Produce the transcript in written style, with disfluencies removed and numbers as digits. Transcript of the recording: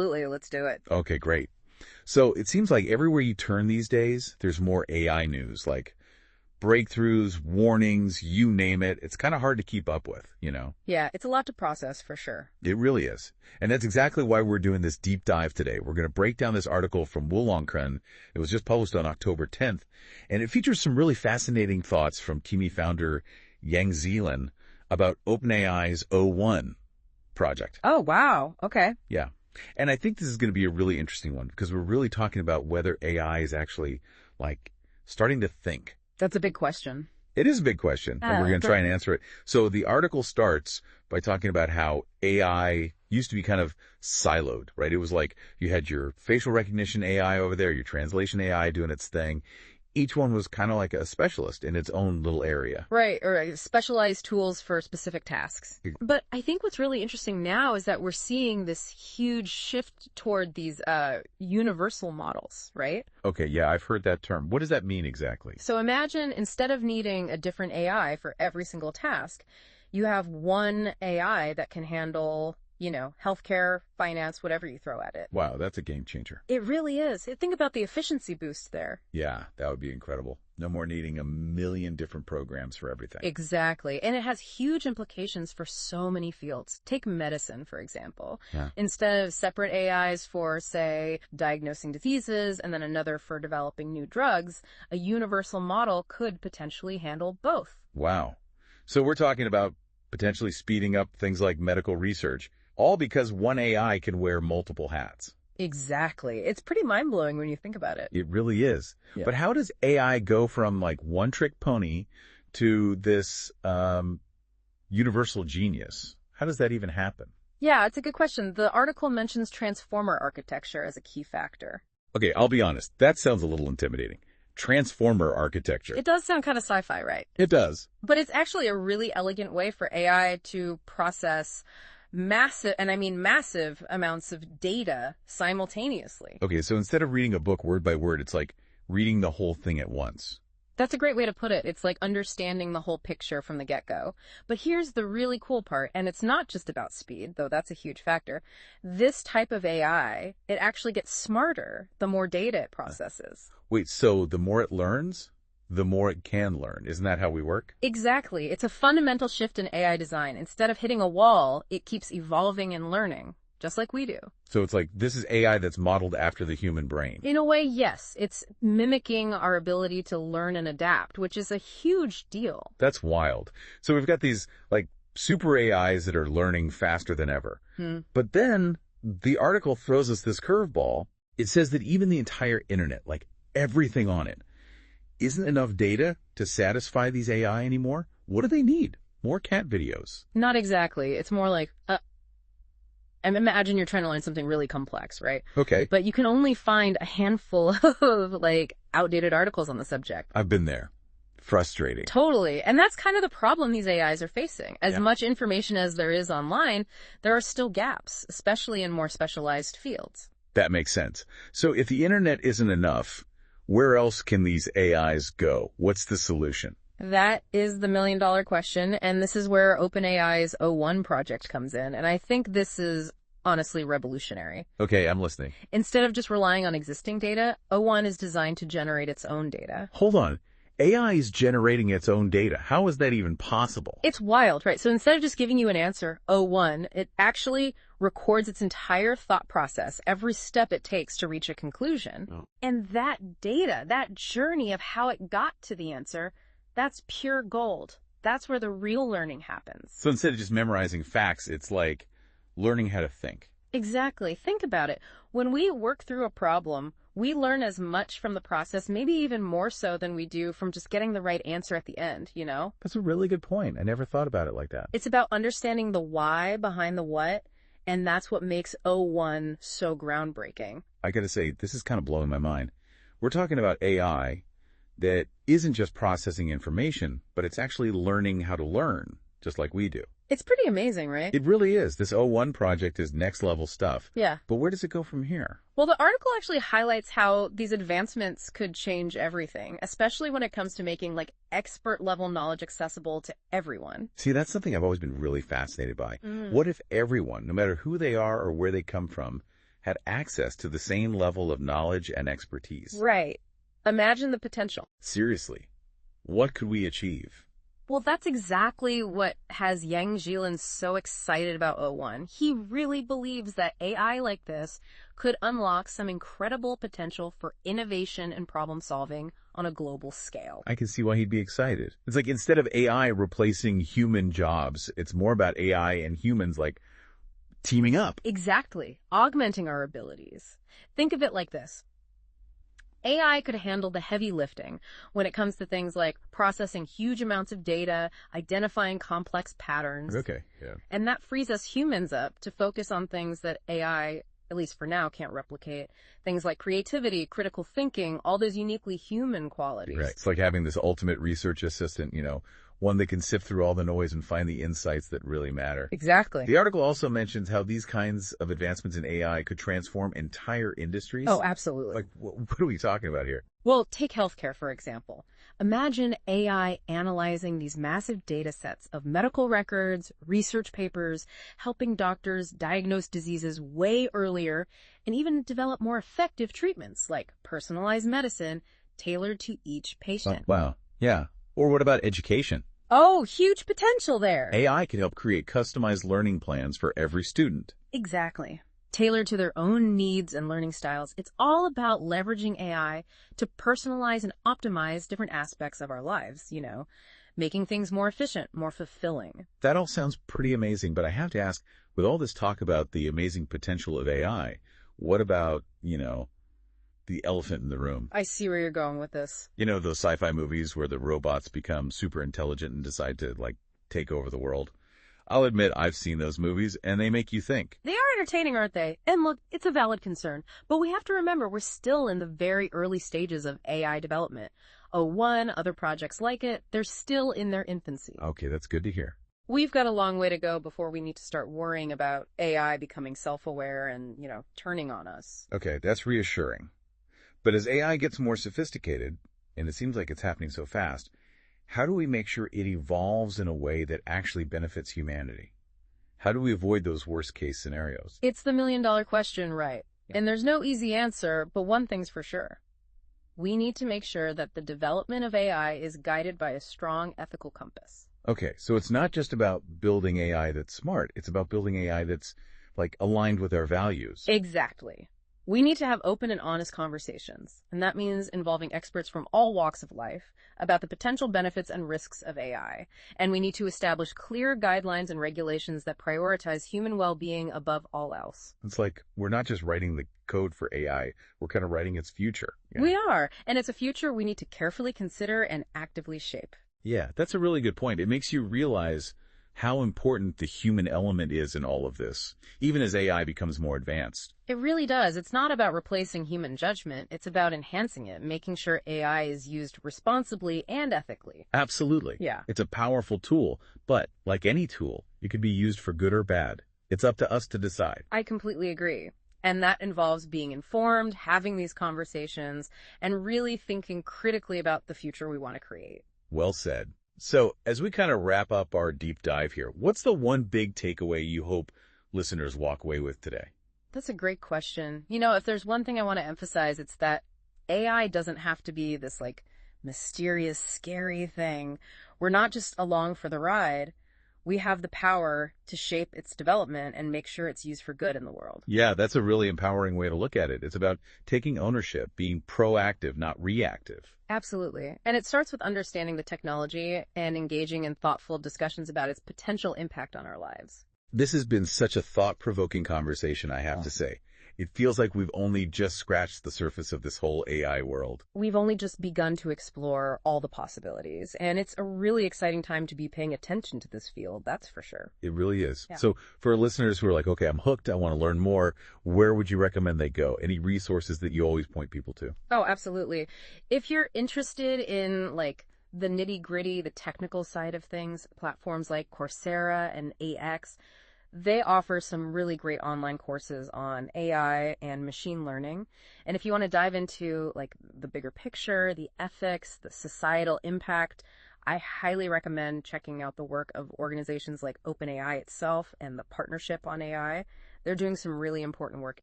Absolutely, let's do it. Okay, great. So it seems like everywhere you turn these days, there's more AI news, like breakthroughs, warnings, you name it. It's kind of hard to keep up with. Yeah, it's a lot to process for sure. It really is. And that's exactly why we're doing this deep dive today. We're going to break down this article from Wollongren. It was just published on October 10th, and it features some really fascinating thoughts from Kimi founder Yang Zilin about OpenAI's O1 project. Oh, wow. Okay. Yeah. And I think this is going to be a really interesting one because we're really talking about whether AI is actually starting to think. That's a big question. It is a big question, and we're going to try and answer it. So the article starts by talking about how AI used to be kind of siloed, right? It was like you had your facial recognition AI over there, your translation AI doing its thing. Each one was kind of like a specialist in its own little area. Right, or specialized tools for specific tasks. But I think what's really interesting now is that we're seeing this huge shift toward these universal models, right? Okay, yeah, I've heard that term. What does that mean exactly? So imagine instead of needing a different AI for every single task, you have one AI that can handle healthcare, finance, whatever you throw at it. Wow, that's a game changer. It really is. Think about the efficiency boost there. Yeah, that would be incredible. No more needing a million different programs for everything. Exactly. And it has huge implications for so many fields. Take medicine, for example. Yeah. Instead of separate AIs for, say, diagnosing diseases and then another for developing new drugs, a universal model could potentially handle both. Wow. So we're talking about potentially speeding up things like medical research, all because one AI can wear multiple hats. Exactly. It's pretty mind-blowing when you think about it. It really is. Yeah. But how does AI go from one-trick pony to this universal genius? How does that even happen? Yeah, it's a good question. The article mentions transformer architecture as a key factor. Okay, I'll be honest. That sounds a little intimidating. Transformer architecture. It does sound kind of sci-fi, right? It does. But it's actually a really elegant way for AI to process massive, and I mean massive amounts of data simultaneously. Okay, so instead of reading a book word by word, it's like reading the whole thing at once. That's a great way to put it. It's like understanding the whole picture from the get-go. But here's the really cool part, and it's not just about speed, though that's a huge factor. This type of AI, it actually gets smarter the more data it processes. Wait, so the more it learns, the more it can learn. Isn't that how we work? Exactly. It's a fundamental shift in AI design. Instead of hitting a wall, it keeps evolving and learning, just like we do. So it's like this is AI that's modeled after the human brain. In a way, yes. It's mimicking our ability to learn and adapt, which is a huge deal. That's wild. So we've got these super AIs that are learning faster than ever. But then the article throws us this curveball. It says that even the entire internet, everything on it, isn't enough data to satisfy these AI anymore. What do they need? More cat videos. Not exactly. It's more like, imagine you're trying to learn something really complex, right? Okay. But you can only find a handful of, outdated articles on the subject. I've been there. Frustrating. Totally. And that's kind of the problem these AIs are facing. As much information as there is online, there are still gaps, especially in more specialized fields. That makes sense. So if the internet isn't enough, where else can these AIs go? What's the solution? That is the million-dollar question, and this is where OpenAI's O1 project comes in, and I think this is honestly revolutionary. Okay, I'm listening. Instead of just relying on existing data, O1 is designed to generate its own data. Hold on. AI is generating its own data. How is that even possible? It's wild, right? So instead of just giving you an answer, O1, it actually records its entire thought process, every step it takes to reach a conclusion. Oh. And that data, that journey of how it got to the answer, that's pure gold. That's where the real learning happens. So instead of just memorizing facts, it's like learning how to think. Exactly. Think about it. When we work through a problem, we learn as much from the process, maybe even more so than we do from just getting the right answer at the end, That's a really good point. I never thought about it like that. It's about understanding the why behind the what, and that's what makes O1 so groundbreaking. I gotta say, this is kind of blowing my mind. We're talking about AI that isn't just processing information, but it's actually learning how to learn, just like we do. It's pretty amazing, right? It really is. This O1 project is next level stuff. Yeah. But where does it go from here? Well, the article actually highlights how these advancements could change everything, especially when it comes to making expert level knowledge accessible to everyone. See, that's something I've always been really fascinated by. What if everyone, no matter who they are or where they come from, had access to the same level of knowledge and expertise. Right. Imagine the potential. Seriously, what could we achieve? Well, that's exactly what has Yang Zilin so excited about O1. He really believes that AI like this could unlock some incredible potential for innovation and problem solving on a global scale. I can see why he'd be excited. It's like instead of AI replacing human jobs, it's more about AI and humans like teaming up. Exactly. Augmenting our abilities. Think of it like this. AI could handle the heavy lifting when it comes to things like processing huge amounts of data, identifying complex patterns. Okay, yeah. And that frees us humans up to focus on things that AI, at least for now, can't replicate. Things like creativity, critical thinking, all those uniquely human qualities. Right. It's like having this ultimate research assistant, one that can sift through all the noise and find the insights that really matter. Exactly. The article also mentions how these kinds of advancements in AI could transform entire industries. Oh, absolutely. Like, what are we talking about here? Well, take healthcare, for example. Imagine AI analyzing these massive data sets of medical records, research papers, helping doctors diagnose diseases way earlier, and even develop more effective treatments like personalized medicine tailored to each patient. Oh, wow. Yeah. Or what about education? Oh, huge potential there. AI can help create customized learning plans for every student. Exactly. Tailored to their own needs and learning styles. It's all about leveraging AI to personalize and optimize different aspects of our lives, making things more efficient, more fulfilling. That all sounds pretty amazing, but I have to ask, with all this talk about the amazing potential of AI, what about, the elephant in the room? I see where you're going with this. Those sci-fi movies where the robots become super intelligent and decide to, take over the world. I'll admit I've seen those movies, and they make you think. They are entertaining, aren't they? And look, it's a valid concern. But we have to remember we're still in the very early stages of AI development. O1, other projects like it, they're still in their infancy. Okay, that's good to hear. We've got a long way to go before we need to start worrying about AI becoming self-aware and, turning on us. Okay, that's reassuring. But as AI gets more sophisticated, and it seems like it's happening so fast, how do we make sure it evolves in a way that actually benefits humanity? How do we avoid those worst-case scenarios? It's the million-dollar question, right? Yeah. And there's no easy answer, but one thing's for sure. We need to make sure that the development of AI is guided by a strong ethical compass. Okay, so it's not just about building AI that's smart. It's about building AI that's, aligned with our values. Exactly. We need to have open and honest conversations, and that means involving experts from all walks of life about the potential benefits and risks of AI. And we need to establish clear guidelines and regulations that prioritize human well-being above all else. It's like we're not just writing the code for AI, we're kind of writing its future. Yeah. We are, and it's a future we need to carefully consider and actively shape. Yeah, that's a really good point. It makes you realize how important the human element is in all of this, even as AI becomes more advanced. It really does. It's not about replacing human judgment. It's about enhancing it, making sure AI is used responsibly and ethically. Absolutely. Yeah. It's a powerful tool, but like any tool, it could be used for good or bad. It's up to us to decide. I completely agree. And that involves being informed, having these conversations, and really thinking critically about the future we want to create. Well said. So, as we kind of wrap up our deep dive here, what's the one big takeaway you hope listeners walk away with today? That's a great question. If there's one thing I want to emphasize, it's that AI doesn't have to be this mysterious, scary thing. We're not just along for the ride. We have the power to shape its development and make sure it's used for good in the world. Yeah, that's a really empowering way to look at it. It's about taking ownership, being proactive, not reactive. Absolutely. And it starts with understanding the technology and engaging in thoughtful discussions about its potential impact on our lives. This has been such a thought-provoking conversation, I have to say. It feels like we've only just scratched the surface of this whole AI world. We've only just begun to explore all the possibilities, and it's a really exciting time to be paying attention to this field, that's for sure. It really is. Yeah. So for listeners who are like, okay, I'm hooked, I want to learn more, where would you recommend they go? Any resources that you always point people to? Oh, absolutely. If you're interested in the nitty-gritty, the technical side of things, platforms like Coursera and AX, they offer some really great online courses on AI and machine learning. And if you want to dive into the bigger picture, the ethics, the societal impact, I highly recommend checking out the work of organizations like OpenAI itself and the Partnership on AI. They're doing some really important work